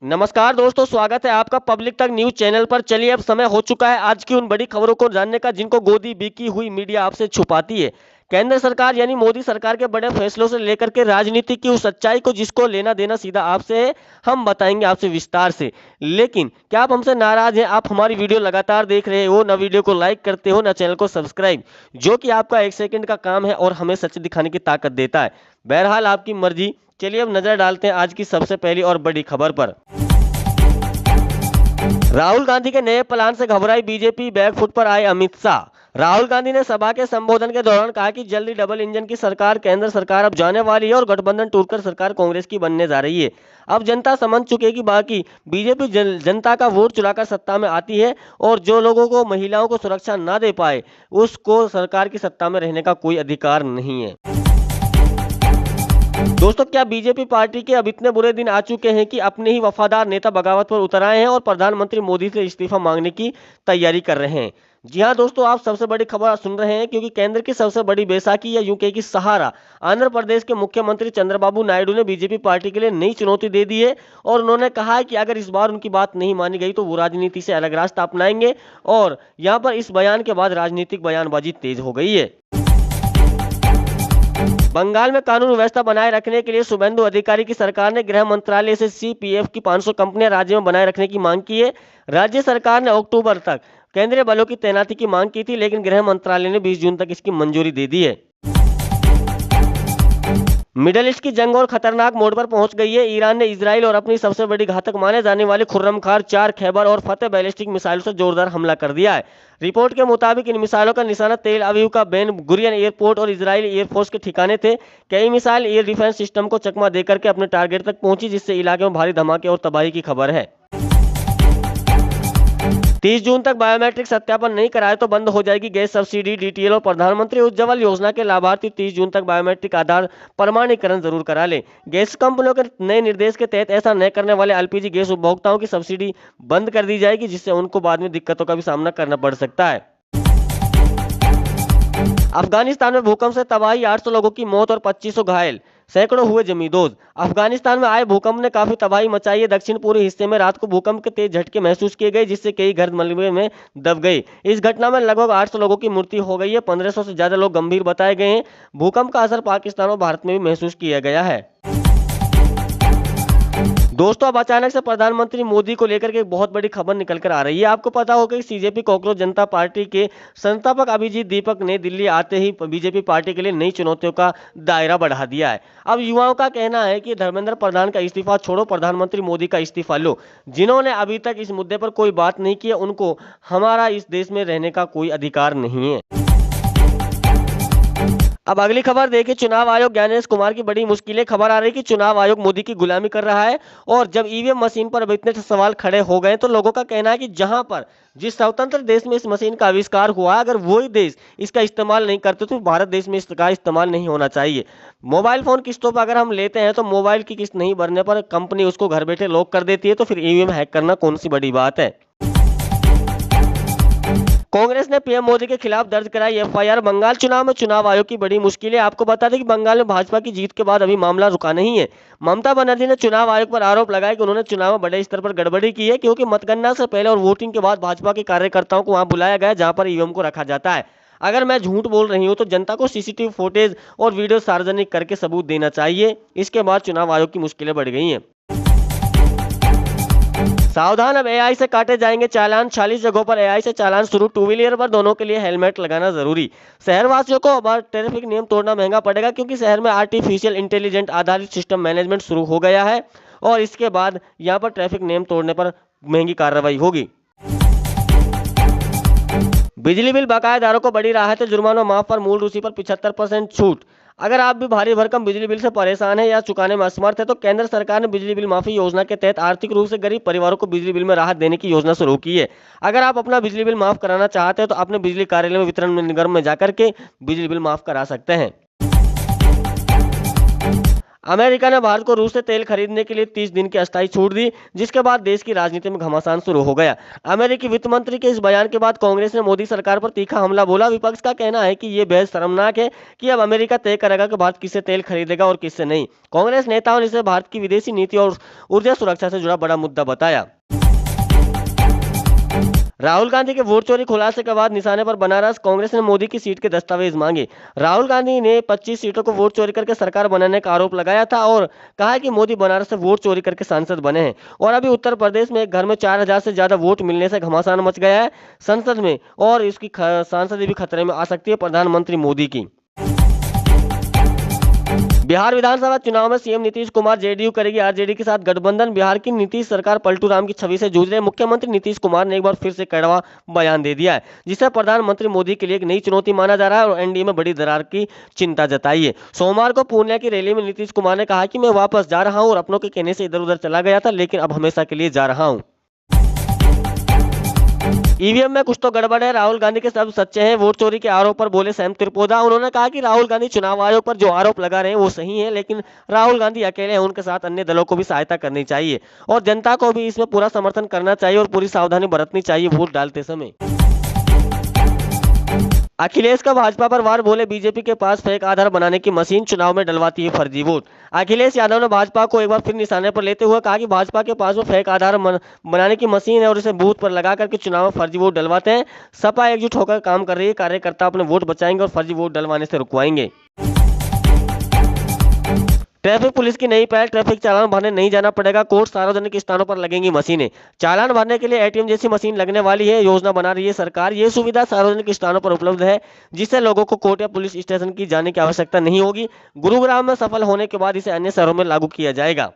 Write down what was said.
नमस्कार दोस्तों, स्वागत है आपका पब्लिक तक न्यूज चैनल पर। चलिए अब समय हो चुका है आज की उन बड़ी खबरों को जानने का जिनको गोदी बिकी हुई मीडिया आपसे छुपाती है। केंद्र सरकार यानी मोदी सरकार के बड़े फैसलों से लेकर के राजनीति की उस सच्चाई को जिसको लेना देना सीधा आपसे है, हम बताएंगे आपसे विस्तार से। लेकिन क्या आप हमसे नाराज हैं? आप हमारी वीडियो लगातार देख रहे हो, ना वीडियो को लाइक करते हो, ना चैनल को सब्सक्राइब, जो कि आपका 1 सेकंड का काम है और हमें सच दिखाने की ताकत देता है। बहरहाल आपकी मर्जी। चलिए अब नजर डालते हैं आज की सबसे पहली और बड़ी खबर पर। राहुल गांधी के नए प्लान से घबराई बीजेपी, बैकफुट पर आए अमित शाह। राहुल गांधी ने सभा के संबोधन के दौरान कहा कि जल्दी डबल इंजन की सरकार केंद्र सरकार अब जाने वाली है और गठबंधन टूटकर सरकार कांग्रेस की बनने जा रही है। अब जनता समझ चुकी है कि बाकी बीजेपी जनता का वोट चुराकर सत्ता में आती है और जो लोगों को महिलाओं को सुरक्षा ना दे पाए उसको सरकार की सत्ता में रहने का कोई अधिकार नहीं है। दोस्तों, क्या बीजेपी पार्टी के अब इतने बुरे दिन आ चुके हैं कि अपने ही वफादार नेता बगावत पर उतर आए हैं और प्रधानमंत्री मोदी से इस्तीफा मांगने की तैयारी कर रहे हैं। जी हां दोस्तों, आप सबसे बड़ी खबर सुन रहे हैं क्योंकि केंद्र की सबसे बड़ी बैसाखी या यूं कहे कि सहारा आंध्र प्रदेश के मुख्यमंत्री चंद्रबाबू नायडू ने बीजेपी पार्टी के लिए नई चुनौती दे दी है और उन्होंने कहा है कि अगर इस बार उनकी बात नहीं मानी गई तो वो राजनीति से अलग रास्ता अपनाएंगे। और यहाँ पर इस बयान के बाद राजनीतिक बयानबाजी तेज हो गई है। बंगाल में कानून व्यवस्था बनाए रखने के लिए शुभेंदु अधिकारी की सरकार ने गृह मंत्रालय से सीपीएफ की 500 कंपनियां राज्य में बनाए रखने की मांग की है। राज्य सरकार ने अक्टूबर तक केंद्रीय बलों की तैनाती की मांग की थी, लेकिन गृह मंत्रालय ने 20 जून तक इसकी मंजूरी दे दी है। मिडल ईस्ट की जंग और खतरनाक मोड़ पर पहुंच गई है। ईरान ने इजराइल और अपनी सबसे बड़ी घातक माने जाने वाली खुर्रम खार 4 खैबर और फतेह बैलिस्टिक मिसाइलों से जोरदार हमला कर दिया है। रिपोर्ट के मुताबिक इन मिसाइलों का निशाना तेल अवीव का बेन गुरियन एयरपोर्ट और इजरायली एयरफोर्स के ठिकाने थे। कई मिसाइल एयर डिफेंस सिस्टम को चकमा देकर के अपने टारगेट तक पहुंची, जिससे इलाके में भारी धमाके और तबाही की खबर है। 30 जून तक बायोमेट्रिक सत्यापन नहीं कराए तो बंद हो जाएगी गैस सब्सिडी। डीटीएल और प्रधानमंत्री उज्ज्वल योजना के लाभार्थी 30 जून तक बायोमेट्रिक आधार प्रमाणीकरण जरूर करा लें। गैस कंपनियों के नए निर्देश के तहत ऐसा न करने वाले एलपीजी गैस उपभोक्ताओं की सब्सिडी बंद कर दी जाएगी, जिससे उनको बाद में दिक्कतों का भी सामना करना पड़ सकता है। अफगानिस्तान में भूकंप से तबाही, 800 लोगों की मौत और 2500 घायल, सैकड़ों हुए जमींदोज। अफगानिस्तान में आए भूकंप ने काफी तबाही मचाई है। दक्षिण पूर्वी हिस्से में रात को भूकंप के तेज झटके महसूस किए गए, जिससे कई घर मलबे में दब गए। इस घटना में लगभग 800 लोगों की मृत्यु हो गई है। 1500 से ज्यादा लोग गंभीर बताए गए हैं। भूकंप का असर पाकिस्तान और भारत में भी महसूस किया गया है। दोस्तों, अब अचानक से प्रधानमंत्री मोदी को लेकर के एक बहुत बड़ी खबर निकल कर आ रही है। आपको पता होगा कि सीजेपी कॉकरोच जनता पार्टी के संस्थापक अभिजीत दीपक ने दिल्ली आते ही बीजेपी पार्टी के लिए नई चुनौतियों का दायरा बढ़ा दिया है। अब युवाओं का कहना है कि धर्मेंद्र प्रधान का इस्तीफा छोड़ो, प्रधानमंत्री मोदी का इस्तीफा लो। जिन्होंने अभी तक इस मुद्दे पर कोई बात नहीं की है, उनको हमारा इस देश में रहने का कोई अधिकार नहीं है। अब अगली खबर देखिए, चुनाव आयोग ज्ञानेश कुमार की बड़ी मुश्किलें। खबर आ रही है कि चुनाव आयोग मोदी की गुलामी कर रहा है और जब ईवीएम मशीन पर अब इतने सवाल खड़े हो गए तो लोगों का कहना है कि जहां पर जिस स्वतंत्र देश में इस मशीन का आविष्कार हुआ, अगर वही देश इसका इस्तेमाल नहीं करते तो भारत देश में इसका इस्तेमाल नहीं होना चाहिए। मोबाइल फोन किस्तों पर अगर हम लेते हैं तो मोबाइल की किस्त नहीं भरने पर कंपनी उसको घर बैठे लॉक कर देती है, तो फिर ईवीएम हैक करना कौन सी बड़ी बात है। कांग्रेस ने पीएम मोदी के खिलाफ दर्ज कराई एफआईआर। बंगाल चुनाव में चुनाव आयोग की बड़ी मुश्किल है। आपको बता दें कि बंगाल में भाजपा की जीत के बाद अभी मामला रुका नहीं है। ममता बनर्जी ने चुनाव आयोग पर आरोप लगाया कि उन्होंने चुनाव में बड़े स्तर पर गड़बड़ी की है, क्योंकि मतगणना से पहले और वोटिंग के बाद भाजपा के कार्यकर्ताओं को वहां बुलाया गया जहां पर ईवीएम को रखा जाता है। अगर मैं झूठ बोल रही हूं तो जनता को सीसीटीवी फुटेज और वीडियो सार्वजनिक करके सबूत देना चाहिए। इसके बाद चुनाव आयोग की मुश्किलें बढ़ गई हैं। सावधान, अब एआई से काटे जाएंगे चालान। 40 जगहों पर एआई से चालान शुरू। टू व्हीलर पर दोनों के लिए हेलमेट लगाना जरूरी। शहरवासियों को अब ट्रैफिक नियम तोड़ना महंगा पड़ेगा, क्योंकि शहर में आर्टिफिशियल इंटेलिजेंट आधारित सिस्टम मैनेजमेंट शुरू हो गया है और इसके बाद यहां पर ट्रैफिक नियम तोड़ने पर महंगी कार्रवाई होगी। बिजली बिल बकायेदारों को बड़ी राहत है। जुर्माना माफ पर मूल राशि पर 75% छूट। अगर आप भी भारी भरकम बिजली बिल से परेशान हैं या चुकाने में असमर्थ है तो केंद्र सरकार ने बिजली बिल माफी योजना के तहत आर्थिक रूप से गरीब परिवारों को बिजली बिल में राहत देने की योजना शुरू की है। अगर आप अपना बिजली बिल माफ कराना चाहते हैं तो अपने बिजली कार्यालय में वितरण निगम में जाकर के बिजली बिल माफ करा सकते हैं। अमेरिका ने भारत को रूस से तेल खरीदने के लिए 30 दिन की अस्थायी छूट दी, जिसके बाद देश की राजनीति में घमासान शुरू हो गया। अमेरिकी वित्त मंत्री के इस बयान के बाद कांग्रेस ने मोदी सरकार पर तीखा हमला बोला। विपक्ष का कहना है कि ये बेहद शर्मनाक है कि अब अमेरिका तय करेगा कि भारत किससे तेल खरीदेगा और किससे नहीं। कांग्रेस नेताओं ने इसे भारत की विदेशी नीति और ऊर्जा सुरक्षा से जुड़ा बड़ा मुद्दा बताया। राहुल गांधी के वोट चोरी खुलासे के बाद निशाने पर बनारस, कांग्रेस ने मोदी की सीट के दस्तावेज मांगे। राहुल गांधी ने 25 सीटों को वोट चोरी करके सरकार बनाने का आरोप लगाया था और कहा कि मोदी बनारस से वोट चोरी करके सांसद बने हैं। और अभी उत्तर प्रदेश में एक घर में 4000 से ज्यादा वोट मिलने से घमासान मच गया है संसद में और इसकी सांसद भी खतरे में आ सकती है प्रधानमंत्री मोदी की। बिहार विधानसभा चुनाव में सीएम नीतीश कुमार जेडीयू करेगी आरजेडी के साथ गठबंधन। बिहार की नीतीश सरकार पलटू राम की छवि से जूझ रहे मुख्यमंत्री नीतीश कुमार ने एक बार फिर से कड़वा बयान दे दिया है, जिसे प्रधानमंत्री मोदी के लिए एक नई चुनौती माना जा रहा है और एनडीए में बड़ी दरार की चिंता जताई है। सोमवार को पूर्णिया की रैली में नीतीश कुमार ने कहा कि मैं वापस जा रहा हूँ और अपनों के कहने से इधर उधर चला गया था, लेकिन अब हमेशा के लिए जा रहा हूँ। ईवीएम में कुछ तो गड़बड़ है, राहुल गांधी के शब्द सच्चे हैं, वोट चोरी के आरोप पर बोले सैम त्रिपोदा। उन्होंने कहा कि राहुल गांधी चुनाव आयोग पर जो आरोप लगा रहे हैं वो सही है, लेकिन राहुल गांधी अकेले हैं, उनके साथ अन्य दलों को भी सहायता करनी चाहिए और जनता को भी इसमें पूरा समर्थन करना चाहिए और पूरी सावधानी बरतनी चाहिए वोट डालते समय। अखिलेश का भाजपा पर वार, बोले बीजेपी के पास फेक आधार बनाने की मशीन चुनाव में डलवाती है फर्जी वोट। अखिलेश यादव ने भाजपा को एक बार फिर निशाने पर लेते हुए कहा कि भाजपा के पास वो फेक आधार बनाने की मशीन है और इसे बूथ पर लगा करके चुनाव में फर्जी वोट डलवाते हैं। सपा एकजुट होकर काम कर रही है, कार्यकर्ता अपने वोट बचाएंगे और फर्जी वोट डलवाने से रुकवाएंगे। ट्रैफिक पुलिस की नई पहल, ट्रैफिक चालान भरने नहीं जाना पड़ेगा कोर्ट, सार्वजनिक स्थानों पर लगेंगी मशीनें। चालान भरने के लिए एटीएम जैसी मशीन लगने वाली है, योजना बना रही है सरकार। ये सुविधा सार्वजनिक स्थानों पर उपलब्ध है, जिससे लोगों को कोर्ट या पुलिस स्टेशन की जाने की आवश्यकता नहीं होगी। गुरुग्राम में सफल होने के बाद इसे अन्य शहरों में लागू किया जाएगा।